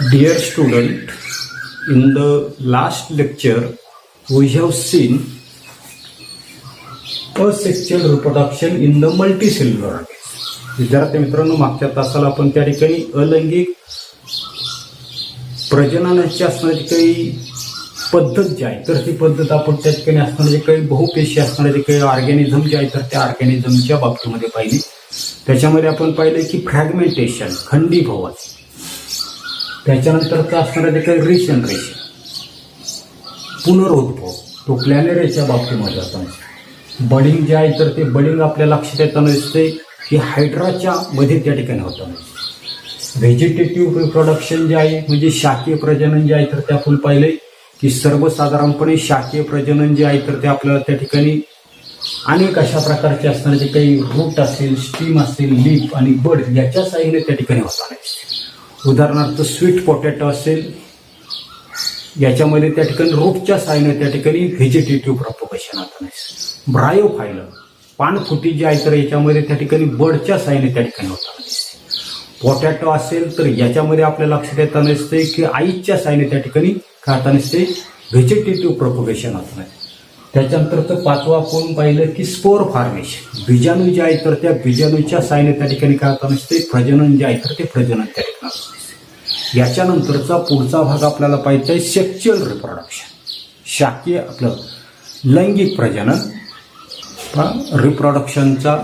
Dear student, in the last lecture we have seen asexual reproduction in the multicellular organism. विद्यार्थी मित्रांनो, मागच्या तासाला आपण त्या ठिकाणी अलैंगिक प्रजननाची असणारी काही पद्धत जी आहे तर ती पद्धत आपण त्या ठिकाणी असणारे काही बहुपेशी असणारे काही ऑर्गॅनिझम जे आहे तर त्या ऑर्गॅनिझमच्या बाबतीमध्ये पाहिली. त्याच्यामध्ये आपण पाहिलं की फ्रॅगमेंटेशन खंडीभवन, त्याच्यानंतरचं असणारे जे काही रिजनरेशन पुनरुद्भव तो प्लॅनेरियाच्या बाबतीमध्ये आपण बडिंग जे आहे तर ते बडिंग आपल्या लक्षात येताना दिसते की हायड्राच्या मध्ये त्या ठिकाणी होतं. व्हेजिटेटिव्ह रिप्रोडक्शन जे आहे म्हणजे शाकीय प्रजनन जे आहे तर ते आपण पाहिले की सर्वसाधारणपणे शाकीय प्रजनन जे आहे तर ते आपल्याला त्या ठिकाणी अनेक अशा प्रकारचे असणारे जे काही रूट असेल, स्टीम असेल, लीफ आणि बड याच्या साह्याने त्या ठिकाणी होत आहे. उदाहरणार्थ स्वीट पोटॅटो असेल, याच्यामध्ये त्या ठिकाणी रूटच्या साह्याने त्या ठिकाणी व्हेजिटेटिव्ह प्रपोगेशन होत आहे. ब्रायोफायलम पानफुटी जी आहे तर याच्यामध्ये त्या ठिकाणी बडच्या साह्याने त्या ठिकाणी होत आहे. पोटॅटो असेल तर याच्यामध्ये आपल्या लक्षात येताना दिसते की आईच्या साह्याने त्या ठिकाणी खाताना दिसते व्हेजिटेटिव्ह प्रपोगेशन होत नाही. त्याच्यानंतरचं पाचवं आपण पाहिलं की स्पोर फॉर्मेशन, बीजाणू जे आहे तर त्या बीजाणूच्या साह्याने त्या ठिकाणी काय होताना दिसते प्रजनन जे आहे तर ते प्रजनन त्या ठिकाणी. याच्यानंतरचा पुढचा भाग आपल्याला पाहिजे आहे सेक्च्युअल रिप्रोडक्शन, शाकीय आपलं लैंगिक प्रजनन. रिप्रोडक्शनचा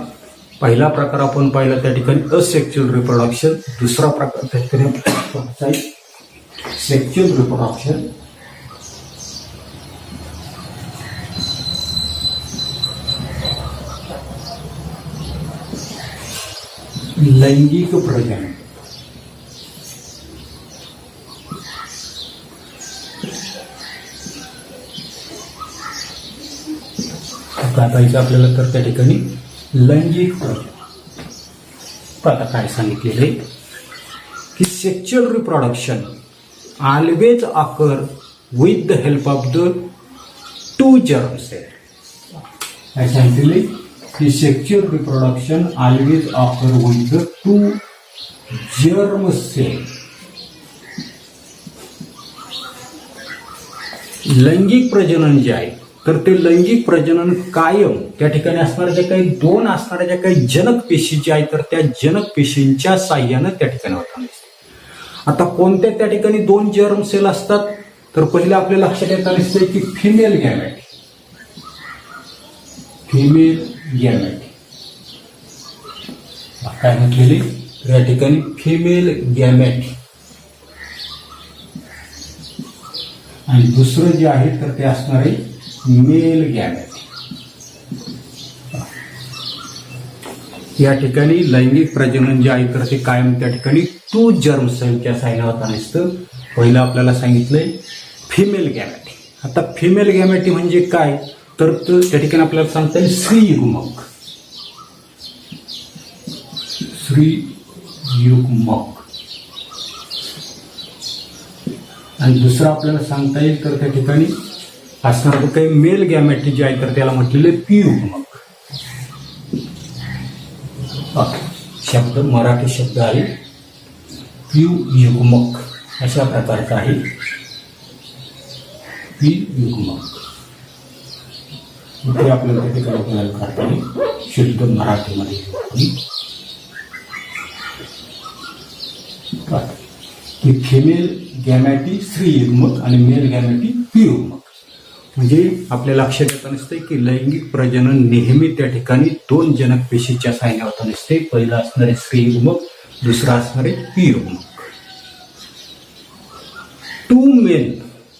पहिला प्रकार आपण पाहिला त्या ठिकाणी असेक्च्युअल रिप्रोडक्शन, दुसरा प्रकार त्या ठिकाणी सेक्च्युअल रिप्रोडक्शन. लैंगिक प्रजनन. काय पाहिजे आपल्याला तर त्या ठिकाणी लैंगिक प्रजनन. आता काय सांगितलेले की sexual reproduction always occur with the help of the two germ cell. काय सांगितले की sexual reproduction always occur with the two germ cell. लैंगिक प्रजनन जे आहे तर ते लैंगिक प्रजनन कायम त्या ठिकाणी असणाऱ्या ज्या काही दोन असणाऱ्या ज्या काही जनक पेशी ज्या आहेत तर त्या जनक पेशींच्या साह्यानं त्या ठिकाणी होताना दिसते. आता कोणत्या त्या ठिकाणी दोन जर्म सेल असतात तर पहिलं आपल्या लक्षात येताना दिसते की फिमेल गॅमेट. फिमेल गॅमेट काय म्हटलेली तर या ठिकाणी फिमेल गॅमेट. आणि दुसरं जे आहे तर ते असणारे मेल गॅमेट. या ठिकाणी लैंगिक प्रजनन जे आहे तर ते कायम त्या ठिकाणी टू जर्म सेलच्या साह्याने होताना दिसतं. पहिलं आपल्याला सांगितलंय फिमेल गॅमेट. आता फिमेल गॅमेटी म्हणजे काय तर त्या ठिकाणी आपल्याला सांगता येईल स्त्रीयुग्मक. स्त्रीयुग्मक. आणि दुसरं आपल्याला सांगता येईल तर त्या ठिकाणी असणार काही मेल गॅमेटी जे आहे तर त्याला म्हटलेले पियुग्मक. शब्द मराठी शब्द आहे पियुग्मक अशा प्रकारचा आहे पियुग्मक. ते आपल्याला त्या ठिकाणी आपल्याला काढता येईल शुद्ध मराठीमध्ये. की फिमेल गॅमॅटी स्त्रीयुग्मक आणि मेल गॅमॅटी पियुग्मक. म्हणजे आपल्या लक्षात येताना दिसते की लैंगिक प्रजनन नेहमी त्या ठिकाणी दोन जनक पेशीच्या साह्याने होताना दिसते. पहिलं असणारे स्त्रीयुग्मक, दुसरा असणारे पियुग्मक. Two main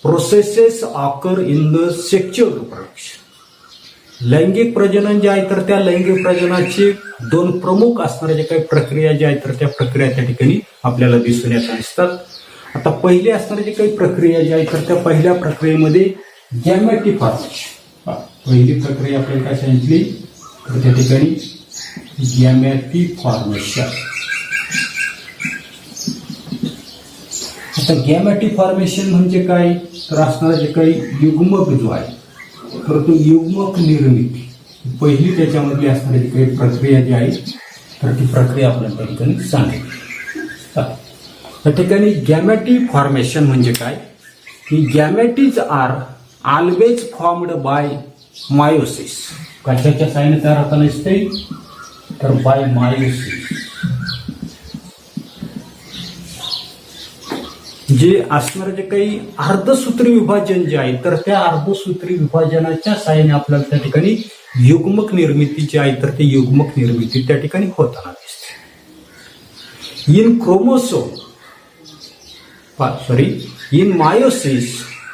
processes occur in the sexual reproduction. लैंगिक प्रजनन जे आहे तर त्या लैंगिक प्रजनाची दोन प्रमुख असणाऱ्या ज्या काही प्रक्रिया ज्या आहेत तर त्या प्रक्रिया त्या ठिकाणी आपल्याला दिसून येत असतात. आता पहिली असणाऱ्या ज्या काही प्रक्रिया ज्या आहेत तर त्या पहिल्या प्रक्रियेमध्ये गॅमेटी फॉर्मेशन. पहिली प्रक्रिया आपल्याला काय सांगितली तर त्या ठिकाणी गॅमेटी फॉर्मेशन. आता गॅमेटी फॉर्मेशन म्हणजे काय तर असणारा जे काही युग्मक जो आहे तर तो युग्मक निर्मिती पहिली त्याच्यामधली असणारी जी काही प्रक्रिया जी आहे तर ती प्रक्रिया आपल्याला त्या ठिकाणी सांगितली. या ठिकाणी गॅमेटी फॉर्मेशन म्हणजे काय की gametes are always formed by meiosis. कशाच्या साहाय्याने तयार होताना दिसते तर बाय मायोसिस. जे असणारे जे काही अर्धसूत्री विभाजन जे आहे तर त्या अर्धसूत्री विभाजनाच्या साहाय्याने आपल्याला त्या ठिकाणी युग्मक निर्मिती जी आहे तर ती युग्मक निर्मिती त्या ठिकाणी होताना दिसते. In chromosome in meiosis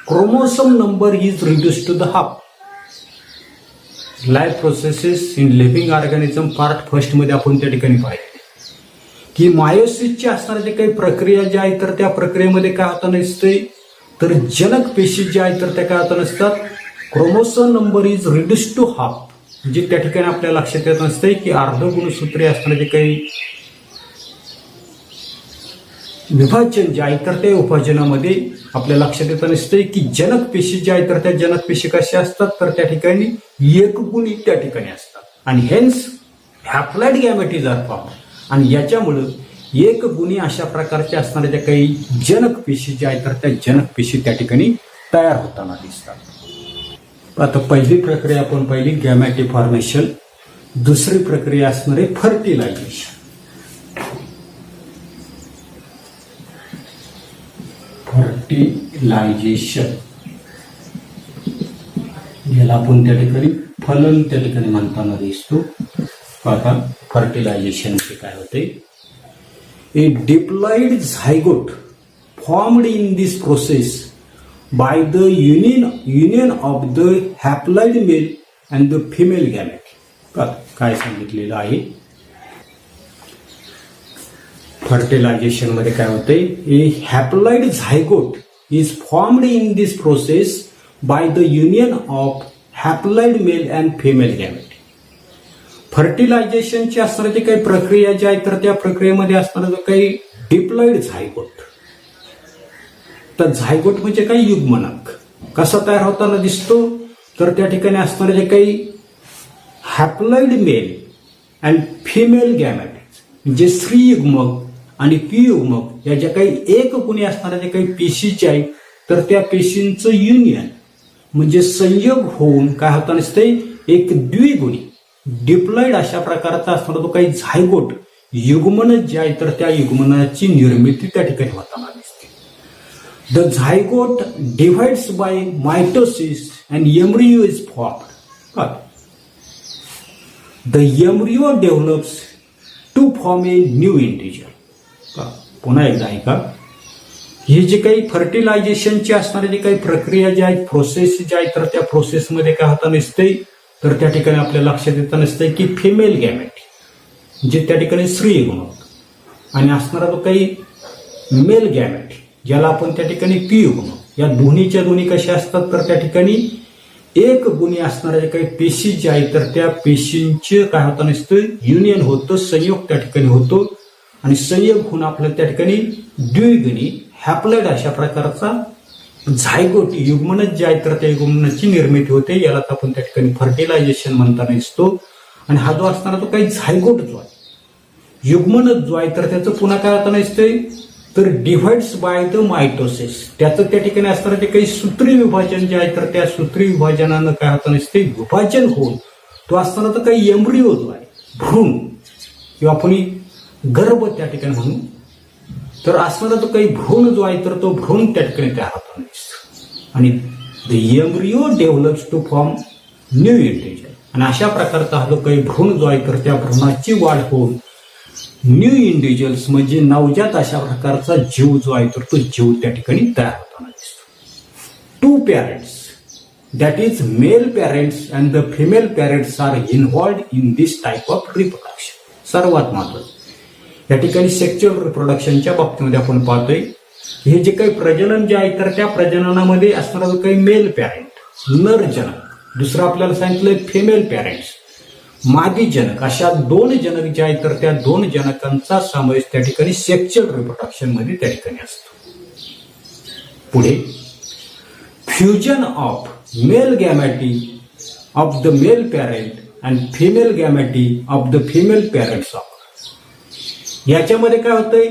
chromosome number is reduced to the half. Life processes in living organism part first मध्ये आपण त्या ठिकाणी पाहिले की मायोसिसची असणाऱ्या जे काही प्रक्रिया ज्या आहेत तर त्या प्रक्रियेमध्ये काय होताना दिसते तर जनक पेशी ज्या आहेत तर त्या काय होताना असतात chromosome number is reduce to half. म्हणजे त्या ठिकाणी आपल्या लक्षात येत नसते की अर्ध गुणसूत्री असणारे जे काही विभाजन जे आहे तर त्या विभाजनामध्ये आपल्या लक्षात येत नसते की जनक पेशी ज्या आहेत तर त्या जनक पेशी कशा असतात तर त्या ठिकाणी एकगुणी त्या ठिकाणी असतात आणि हेन्स हॅप्लॉइड गॅमेटीज आर फॉर्म. आणि याच्यामुळं एक गुणी अशा प्रकारच्या असणाऱ्या ज्या काही जनक पेशी ज्या आहेत तर त्या जनक पेशी त्या ठिकाणी तयार होताना दिसतात. आता पहिली प्रक्रिया आपण पाहिली गॅमेटी फॉर्मेशन. दुसरी प्रक्रिया असणार आहे फर्टिलायझेशन. फर्टिलायझेशन याला आपण त्या ठिकाणी फलन त्या ठिकाणी म्हणताना दिसतो. आता फर्टिलायझेशन काय होते a diploid zygote formed in this process by the union of the haploid male and the female gamete. काय सांगितलेलं आहे फर्टिलायझेशन मध्ये काय होते a haploid zygote is formed in this process by the union of haploid male and female gamete. फर्टिलायझेशनची असणारी काही प्रक्रिया जी आहे तर त्या प्रक्रियेमध्ये असणारा जो काही डिप्लॉइड झायगोट. तर झायगोट म्हणजे काही युग्मनक कसा तयार होताना दिसतो तर त्या ठिकाणी असणारे जे काही haploid male and female gamete म्हणजे स्त्री युग्मक आणि पी युग्मक या ज्या काही एक गुणी असणाऱ्या ज्या काही पेशीचे आहेत तर त्या पेशींचं युनियन म्हणजे संयोग होऊन काय होताना दिसते एक द्विगुणी डिप्लॉइड अशा प्रकारचा असणारा तो काही झायगोट युग्मन जे आहे तर त्या युग्मनाची निर्मिती त्या ठिकाणी होताना दिसते. The zygote divides by mitosis and embryo is formed. The embryo develops to form a new individual. पुन्हा एकदा ऐका हे जे काही फर्टिलायझेशनची असणारी जे काही प्रक्रिया ज्या आहेत प्रोसेस ज्या आहेत तर त्या प्रोसेसमध्ये काय होताना दिसते तर त्या ठिकाणी आपल्या लक्षात येत नसते की फिमेल गॅमेट जे त्या ठिकाणी स्त्री युग्मक आणि असणारा जो काही मेल गॅमेट ज्याला आपण त्या ठिकाणी पी युग्मक या दोन्हीच्या दोन्ही कशा असतात तर त्या ठिकाणी एक गुणी असणाऱ्या ज्या काही पेशी ज्या आहेत तर त्या पेशींचे काय होताना दिसतं युनियन होतं संयोग त्या ठिकाणी होतो आणि संयोग होऊन आपल्याला त्या ठिकाणी द्विगुणी हॅप्लॉइड अशा प्रकारचा झायगोट युग्मनच जे आहे तर त्या युग्मनाची निर्मिती होते. यालाच आपण त्या ठिकाणी फर्टिलायझेशन म्हणताना दिसतो. आणि हा जो असणारा तो काही झायगोट जो आहे युग्मनच जो आहे तर त्याचं पुन्हा काय होताना दिसतंय तर डिव्हाइड्स बाय द मायटोसिस. त्याचं त्या ठिकाणी असणारं जे काही सूत्री विभाजन जे आहे तर त्या सूत्री विभाजनानं काय होताना दिसते विभाजन होऊन तो असताना तर काही एम्ब्रिओ जो आहे भ्रूण किंवा आपण गर्भ त्या ठिकाणी म्हणू तर असणारा तो काही भ्रूण जो आहे तर तो भ्रूण त्या ठिकाणी तयार होताना दिसतो आणि the embryo develops to form new individual. आणि अशा प्रकारचा हा जो काही भ्रूण जो आहे तर त्या भ्रूणाची वाढ होऊन न्यू इंडिव्हिज्युअल्स म्हणजे नवजात अशा प्रकारचा जीव जो आहे तर तो जीव त्या ठिकाणी तयार होताना दिसतो. Two parents that is male parents and the female parents are involved in this type of reproduction. सर्वात महत्वाचं या ठिकाणी सेक्च्युअल रिप्रोडक्शनच्या बाबतीमध्ये आपण पाहतोय हे जे काही प्रजनन जे आहे तर त्या प्रजननामध्ये असणारा जो काही मेल पॅरेंट नर जनक दुसरं आपल्याला सांगितलंय फिमेल पॅरेंट्स मादी जनक अशा दोन जनक जे आहेत तर त्या दोन जनकांचा समावेश त्या ठिकाणी सेक्च्युअल रिप्रोडक्शन मध्ये त्या ठिकाणी असतो. पुढे fusion of male gamete of the male parent and female gamete of the female parents of. याच्यामध्ये काय होतंय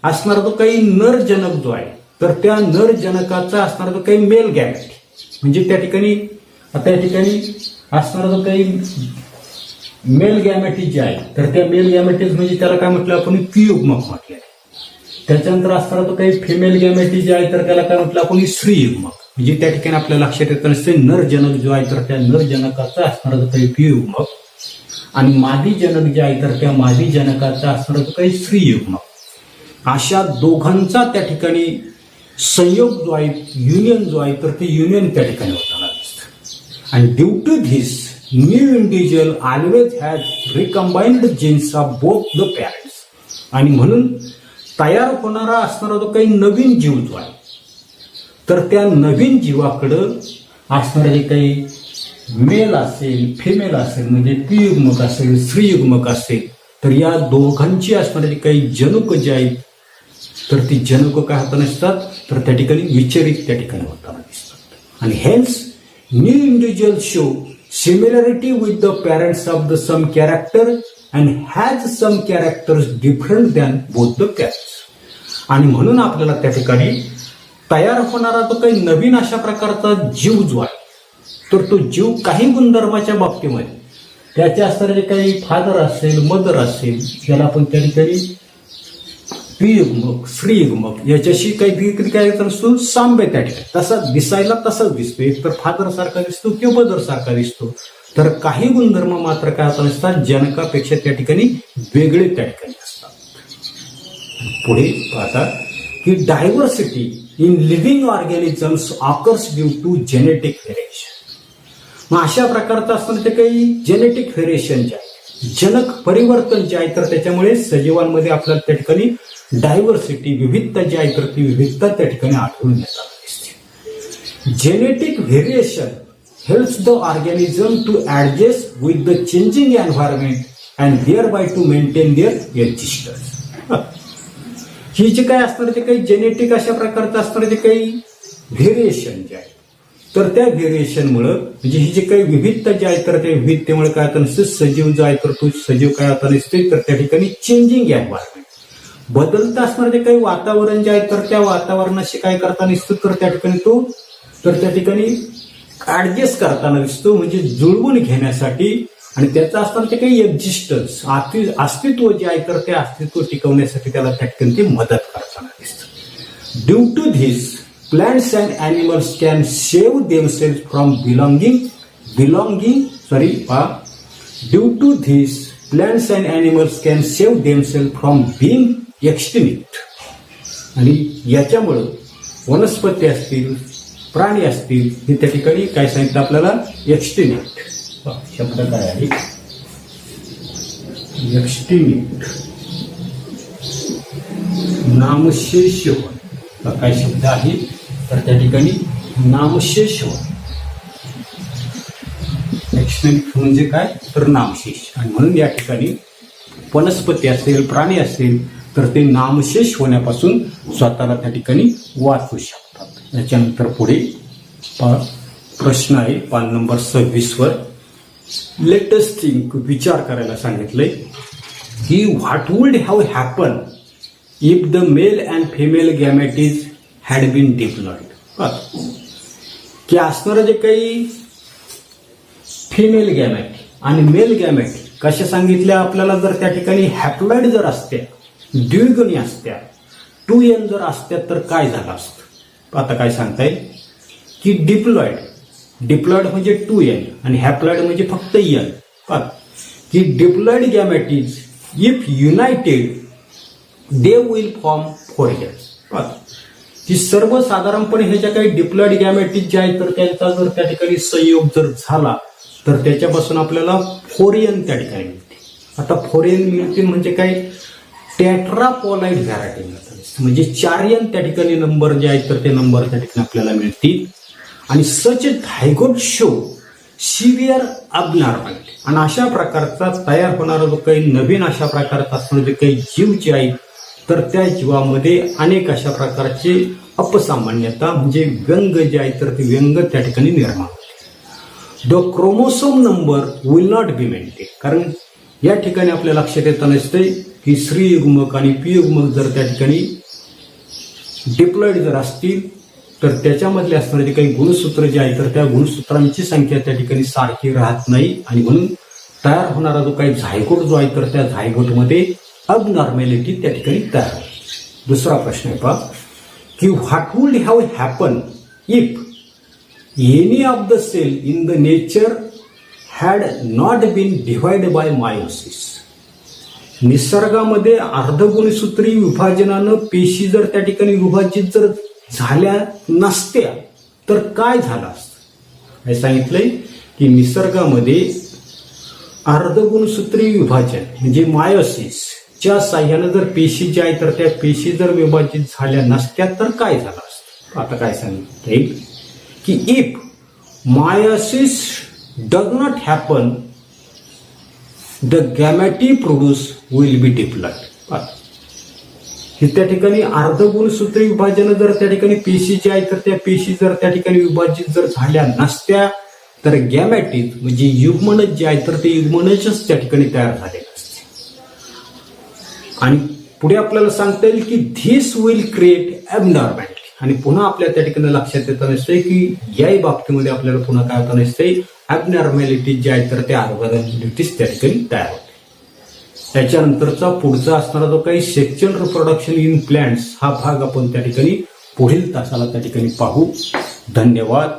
असणारा जो काही नरजनक जो आहे, तर त्या नरजनकाचा असणारा जो काही मेल गॅमेट, म्हणजे त्या ठिकाणी असणारा जो काही मेल गॅमेटीज जे आहे, तर त्या मेल गॅमेटीज म्हणजे त्याला काय म्हटलं आपण, क्युयुग्मक म्हटलं. त्याच्यानंतर असणारा जो काही फिमेल गॅमेटीज जे आहे, तर त्याला काय म्हटलं आपण, स्त्रीयुग्मक. म्हणजे त्या ठिकाणी आपल्या लक्षात येतं नसते नरजनक जो आहे, तर त्या नरजनकाचा असणारा जो काही क्युयुग्मक, आणि मादी जनक जे आहे, तर त्या मादी जनकाचा असणारा जो काही स्त्रीयुग्मक, अशा दोघांचा त्या ठिकाणी संयोग जो आहे, युनियन जो आहे, तर ते युनियन त्या ठिकाणी होताना दिसतं. आणि due to this new individual always has recombined genes of both the parents. आणि म्हणून तयार होणारा असणारा जो काही नवीन जीव जो आहे, तर त्या नवीन जीवाकडं असणारे जे काही मेल असेल, फिमेल असेल, म्हणजे क्युयुग्मक असेल, स्त्रीयुग्मक असेल, तर या दोघांची असणारे जे काही जनुक जे आहेत, तर ती जनुक काय होताना दिसतात, तर त्या ठिकाणी विचरित त्या ठिकाणी होताना दिसतात. आणि hence new individual show similarity with the parents of the some character and has some characters different than both the parents. आणि म्हणून आपल्याला त्या ठिकाणी तयार होणारा तो काही नवीन अशा प्रकारचा जीव जो आहे, तर तो जीव काही गुणधर्माच्या बाबतीमध्ये त्याचे असणारे जे काही फादर असेल, मदर असेल, त्याला आपण त्या ठिकाणी क्युयुग्मक, स्त्रीयुग्मक याच्याशी काही काय असतो, साम्य त्या ठिकाणी तसा दिसायला तसाच दिसतो, एक तर फादर सारखा दिसतो किंवा मदर सारखा दिसतो. तर काही गुणधर्म मात्र काय होता नसतात, जनकापेक्षा त्या ठिकाणी वेगळे त्या ठिकाणी असतात. पुढे पाहता की diversity in living organisms occurs due to genetic variation. मग अशा प्रकारचं असताना ते काही जेनेटिक व्हेरिएशन जे आहे, जनक परिवर्तन जे आहे, तर त्याच्यामुळे सजीवांमध्ये आपल्याला त्या ठिकाणी डायव्हर्सिटी, विविधता जी आहे, तर ती विविधता त्या ठिकाणी आढळून येताना दिसते. Genetic variation helps the organism to adjust with the changing environment and thereby to maintain their existence. ही जे काय असणार ते काही जेनेटिक अशा प्रकारचं असणार ते काही व्हेरिएशन जे आहे, तर त्या व्हेरिएशनमुळं म्हणजे ही जी काही विविधता जी आहे, तर त्या विविधतेमुळे काय होतं नसतं, सजीव जो आहे, तर तो सजीव काय होता नसते, तर त्या ठिकाणी चेंजिंग एन्व्हायरमेंट, बदलता असणार ते काही वातावरण जे आहे, तर त्या वातावरणाशी काय करता नसतं, तर त्या ठिकाणी तो तर त्या ठिकाणी ऍडजस्ट करताना दिसतो, म्हणजे जुळवून घेण्यासाठी. आणि त्याचं असताना ते काही एक्झिस्टन्स, अस्तित्व जे आहे, तर ते अस्तित्व टिकवण्यासाठी त्याला त्या ठिकाणी ते मदत करताना दिसतं. Due to this plants and animals can save themselves from due to this plants and animals can save themselves from being extinct. आणि याच्यामुळं वनस्पती असतील, प्राणी असतील, हे त्या ठिकाणी काय सांगितलं आपल्याला, एक्सटिंक्ट शब्द काय आहे, एक्सटिंक्ट, नामशेष होण, काय शब्द आहे, तर त्या ठिकाणी नामशेष होण. एक्सटिंक्ट म्हणजे काय, तर नामशेष. आणि म्हणून या ठिकाणी वनस्पती असेल, प्राणी असेल, तर ते नामशेष होण्यापासून स्वतःला त्या ठिकाणी वाचू शकतात. याच्यानंतर पुढे प्रश्न आहे पान नंबर 26 वर. लेट अस थिंक, विचार करायला सांगितलंय की what would have happen if the male and female gametes had been diploid. की असणारं जे काही फिमेल गॅमेट आणि मेल गॅमेट कशा सांगितल्या आपल्याला, जर त्या ठिकाणी हॅप्लॉइड जर असत्या, द्विगुणी असत्या, 2n जर असत्या, तर काय झालं असतं. आता काय सांगताय की डिप्लॉइड म्हणजे 2n आणि हॅप्लॉइड म्हणजे फक्त n. की diploid gametes if united they will form 4n. की सर्वसाधारणपणे हे ज्या काही डिप्लॉइड गॅमेटीज जे आहेत, तर त्यांचा जर त्या ठिकाणी संयोग जर झाला, तर त्याच्यापासून आपल्याला 4n त्या ठिकाणी मिळते. आता 4n मिळतील म्हणजे काय, टेट्रापोलाइड व्हॅरायटी मिळतात, म्हणजे 4n त्या ठिकाणी नंबर जे आहेत, तर ते नंबर त्या ठिकाणी आपल्याला मिळतील. आणि सच झायगोट शो सिव्हिअर अबनॉर्मॅलिटी. आणि अशा प्रकारचा तयार होणारा जो काही नवीन अशा प्रकारचा असणारे जे काही जीव जे आहेत, तर त्या जीवामध्ये अनेक अशा प्रकारचे अपसामान्यता म्हणजे व्यंग जे आहेत, तर ते व्यंग त्या ठिकाणी निर्माण होते. The chromosome number will not be maintain. कारण या ठिकाणी आपल्या लक्षात येताना दिसतंय की स्त्री युग्मक आणि पी युग्मक जर त्या ठिकाणी डिप्लॉइड जर असतील तर त्याच्यामधले असणारे जे काही गुणसूत्र जे आहे तर त्या गुणसूत्रांची संख्या त्या ठिकाणी सारखी राहत नाही आणि म्हणून तयार होणारा जो काही झायगोट जो आहे तर त्या झायगोटमध्ये अबनॉर्मॅलिटी त्या ठिकाणी तयार होते. दुसरा प्रश्न आहे पहा की what would have happen if any of the cell in the nature had not been divide by meiosis. निसर्गामध्ये अर्धगुणसूत्री विभाजनानं पेशी जर त्या ठिकाणी विभाजित जर झाल्या नसत्या तर काय झालं असतं. हे सांगितलंय की निसर्गामध्ये अर्धगुणसूत्री विभाजन म्हणजे मायोसिस च्या साह्यानं जर पेशी ज्या आहेत तर त्या पेशी जर विभाजित झाल्या नसत्या तर काय झालं असतं. आता काय सांगितलंय की if meiosis does not happen the gamete produce will be diploid. हे त्या ठिकाणी अर्धगुणसूत्री विभाजन जर त्या ठिकाणी पेशी जे आहे तर त्या पेशी जर त्या ठिकाणी विभाजित जर झाल्या नसत्या तर गॅमेटीज म्हणजे युग्मनज जे आहे तर ते युग्मनजच त्या ठिकाणी तयार झालेले असते. आणि पुढे आपल्याला सांगता येईल की धिस विल क्रिएट ॲबनॉर्मॅलिटी. आणि पुन्हा आपल्या त्या ठिकाणी लक्षात येतं नसते की याही बाबतीमध्ये आपल्याला पुन्हा काय होतं नसते ॲबनॉर्मॅलिटी जे आहे तर त्या ॲबनॉर्मॅलिटीज त्या ठिकाणी तयार होते. त्याच्यानंतरचा पुढचा असणारा जो काही सेक्शुअल रिप्रोडक्शन इन प्लांट्स हा भाग आपण त्या ठिकाणी पुढील तासाला त्या ठिकाणी पाहू. धन्यवाद.